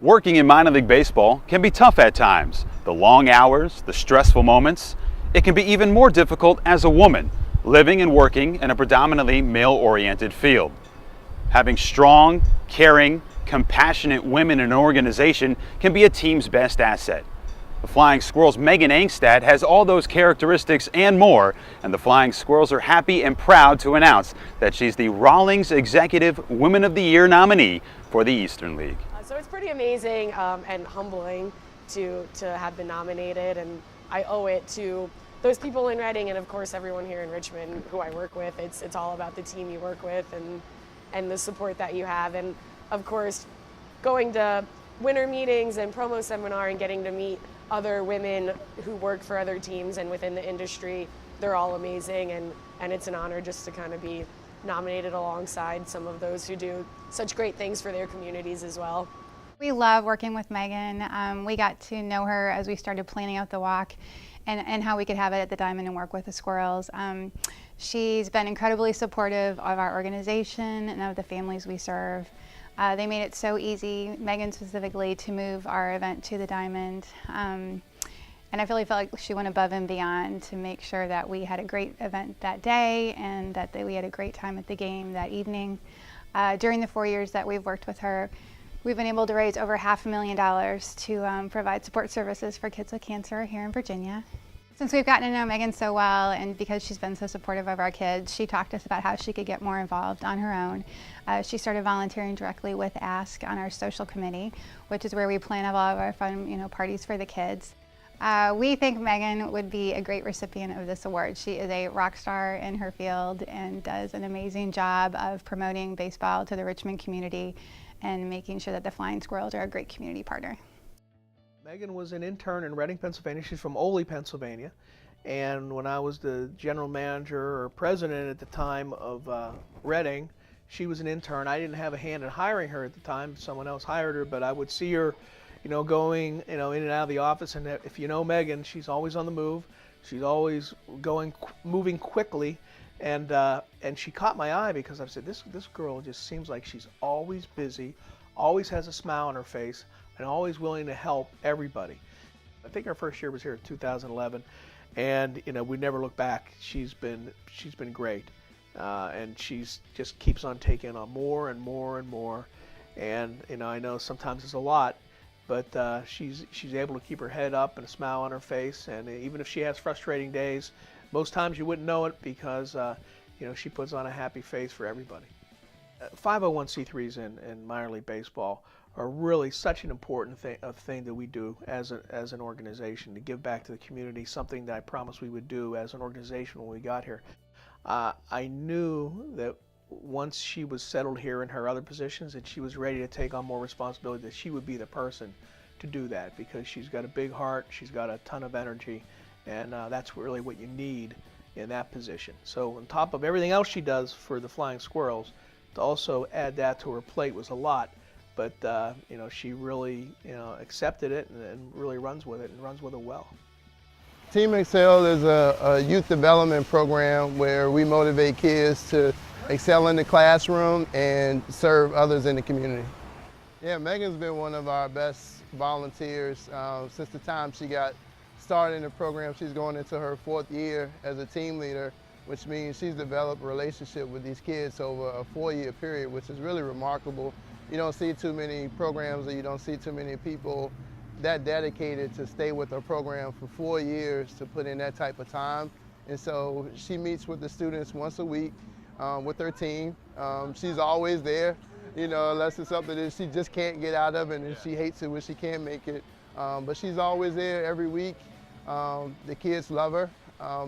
Working in minor league baseball can be tough at times. The long hours, the stressful moments. It can be even more difficult as a woman, living and working in a predominantly male-oriented field. Having strong, caring, compassionate women in an organization can be a team's best asset. The Flying Squirrels' Megan Angstad has all those characteristics and more, and the Flying Squirrels are happy and proud to announce that she's the Rawlings Executive Women of the Year nominee for the Eastern League. So it's pretty amazing and humbling to have been nominated, and I owe it to those people in Reading and of course everyone here in Richmond who I work with. It's all about the team you work with and the support that you have, and of course going to winter meetings and promo seminar and getting to meet other women who work for other teams and within the industry. They're all amazing, and it's an honor just to kind of be nominated alongside some of those who do such great things for their communities as well. We love working with Megan. We got to know her as we started planning out the walk and how we could have it at the Diamond and work with the Squirrels. She's been incredibly supportive of our organization and of the families we serve. They made it so easy, Megan specifically, to move our event to the Diamond. And I really felt like she went above and beyond to make sure that we had a great event that day and that we had a great time at the game that evening. During the 4 years that we've worked with her, we've been able to raise over $500,000 to provide support services for kids with cancer here in Virginia. Since we've gotten to know Megan so well, and because she's been so supportive of our kids, she talked to us about how she could get more involved on her own. She started volunteering directly with Ask on our social committee, which is where we plan all of our fun, parties for the kids. We think Megan would be a great recipient of this award. She is a rock star in her field and does an amazing job of promoting baseball to the Richmond community and making sure that the Flying Squirrels are a great community partner. Megan was an intern in Reading, Pennsylvania. She's from Oley, Pennsylvania. And when I was the general manager or president at the time of Reading, she was an intern. I didn't have a hand in hiring her at the time. Someone else hired her, but I would see her, going, in and out of the office. And if you know Megan, she's always on the move. She's always moving quickly. And she caught my eye because I said, this girl just seems like she's always busy, always has a smile on her face, and always willing to help everybody. I think our first year was here in 2011, and we never look back. She's been great, and she's just keeps on taking on more and more and more. And I know sometimes it's a lot, but she's able to keep her head up and a smile on her face. And even if she has frustrating days, most times you wouldn't know it because she puts on a happy face for everybody. 501c3s in minor league baseball are really such an important thing that we do as an organization, to give back to the community, something that I promised we would do as an organization when we got here. I knew that once she was settled here in her other positions and she was ready to take on more responsibility, that she would be the person to do that, because she's got a big heart, she's got a ton of energy, and that's really what you need in that position. So on top of everything else she does for the Flying Squirrels, to also add that to her plate was a lot. But she really accepted it and really runs with it, and runs with it well. Team Excel is a youth development program where we motivate kids to excel in the classroom and serve others in the community. Yeah, Megan's been one of our best volunteers since the time she got started in the program. She's going into her 4th year as a team leader, which means she's developed a relationship with these kids over a 4-year period, which is really remarkable. You don't see too many programs, or you don't see too many people that dedicated to stay with a program for 4 years to put in that type of time. And so she meets with the students once a week with her team. She's always there, unless it's something that she just can't get out of, and she hates it when she can't make it. But she's always there every week. The kids love her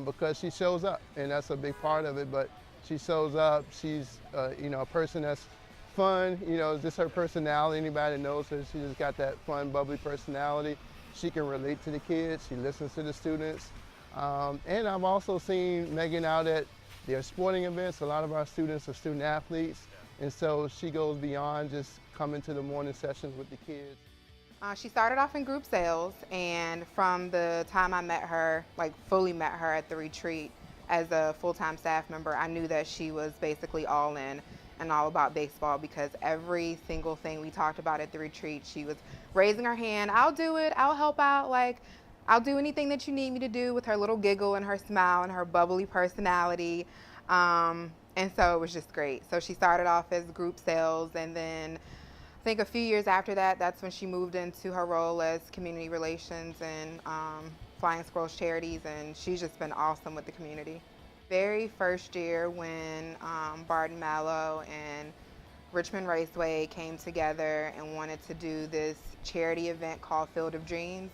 because she shows up, and that's a big part of it. But she shows up. She's a person that's fun, just her personality. Anybody that knows her, she just got that fun, bubbly personality. She can relate to the kids. She listens to the students. And I've also seen Megan out at their sporting events. A lot of our students are student athletes, and so she goes beyond just coming to the morning sessions with the kids. She started off in group sales, and from the time I met her, fully met her at the retreat as a full-time staff member, I knew that she was basically all in. and all about baseball, because every single thing we talked about at the retreat, she was raising her hand. I'll do it. I'll help out. Like, I'll do anything that you need me to do, with her little giggle and her smile and her bubbly personality. And so it was just great. So she started off as group sales, and then I think a few years after that, that's when she moved into her role as community relations and Flying Squirrels Charities, and she's just been awesome with the community. Very first year when Barton Mallow and Richmond Raceway came together and wanted to do this charity event called Field of Dreams,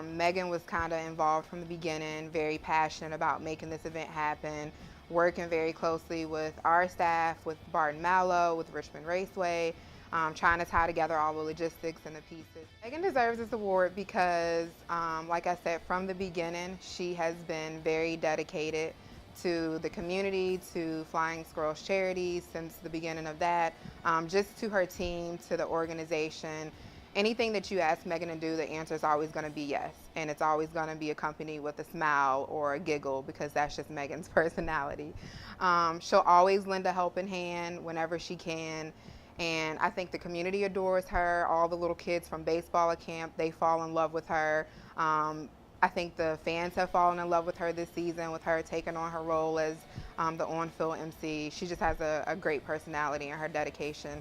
Megan was kind of involved from the beginning, very passionate about making this event happen, working very closely with our staff, with Barton Mallow, with Richmond Raceway, trying to tie together all the logistics and the pieces. Megan deserves this award because, like I said, from the beginning, she has been very dedicated to the community, to Flying Squirrels Charities since the beginning of that, just to her team, to the organization. Anything that you ask Megan to do, the answer is always going to be yes. And it's always going to be accompanied with a smile or a giggle, because that's just Megan's personality. She'll always lend a helping hand whenever she can. And I think the community adores her. All the little kids from baseball at camp, they fall in love with her. I think the fans have fallen in love with her this season, with her taking on her role as the on-field MC. She just has a great personality, and her dedication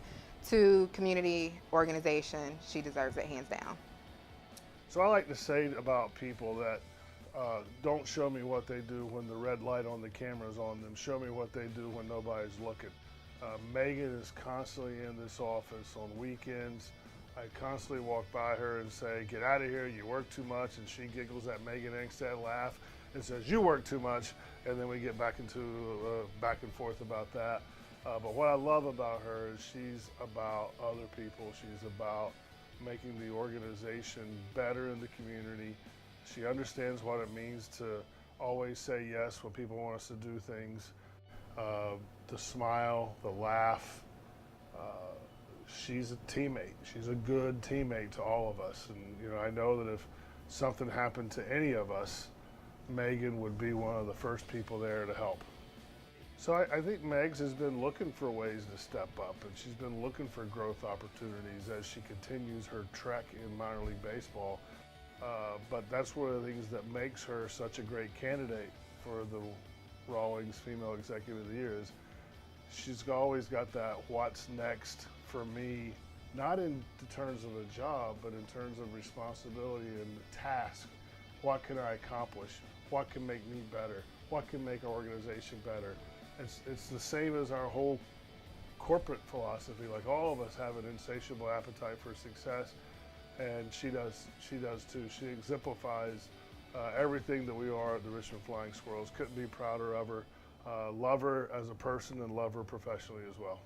to community organization, she deserves it hands down. So I like to say about people that don't show me what they do when the red light on the camera is on them. Show me what they do when nobody's looking. Megan is constantly in this office on weekends. I constantly walk by her and say, "Get out of here, you work too much," and she giggles at Megan Engstad, laugh, and says, "You work too much," and then we get back into back and forth about that. But what I love about her is she's about other people. She's about making the organization better in the community. She understands what it means to always say yes when people want us to do things. The smile, the laugh. She's a teammate. She's a good teammate to all of us. And I know that if something happened to any of us, Megan would be one of the first people there to help. So I think Megs has been looking for ways to step up, and she's been looking for growth opportunities as she continues her trek in minor league baseball. But that's one of the things that makes her such a great candidate for the Rawlings Female Executive of the Year is she's always got that what's next for me, not in terms of a job, but in terms of responsibility and task. What can I accomplish? What can make me better? What can make our organization better? It's the same as our whole corporate philosophy. Like, all of us have an insatiable appetite for success, and she does too. She exemplifies everything that we are at the Richmond Flying Squirrels. Couldn't be prouder of her. Love her as a person and love her professionally as well.